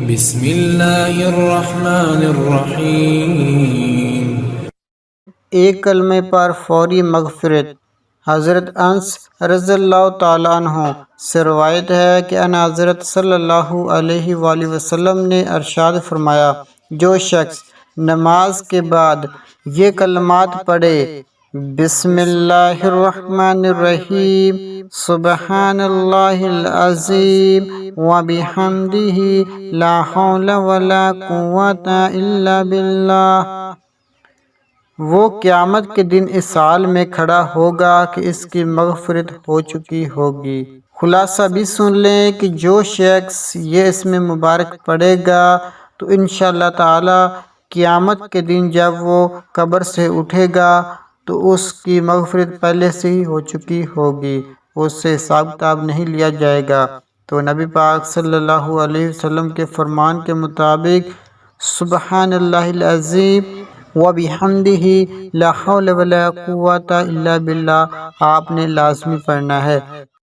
بسم اللہ الرحمن الرحیم۔ ایک کلمے پر فوری مغفرت۔ حضرت انس رضی اللہ تعالیٰ عنہ سے روایت ہے کہ ان حضرت صلی اللہ علیہ وآلہ وسلم نے ارشاد فرمایا، جو شخص نماز کے بعد یہ کلمات پڑھے، بسم اللہ الرحمن الرحیم، سبحان اللہ العظیم وبحمدہ، لا حول ولا قوة الا باللہ، وہ قیامت کے دن اس حال میں کھڑا ہوگا کہ اس کی مغفرت ہو چکی ہوگی۔ خلاصہ بھی سن لیں کہ جو شخص یہ اسم مبارک پڑھے گا تو انشاءاللہ تعالی قیامت کے دن جب وہ قبر سے اٹھے گا تو اس کی مغفرت پہلے سے ہی ہو چکی ہوگی، اس سے حساب کتاب نہیں لیا جائے گا۔ تو نبی پاک صلی اللہ علیہ وسلم کے فرمان کے مطابق سبحان اللہ العظیم وبحمدہ، لا حول ولا قوة الا باللہ آپ نے لازمی پڑھنا ہے۔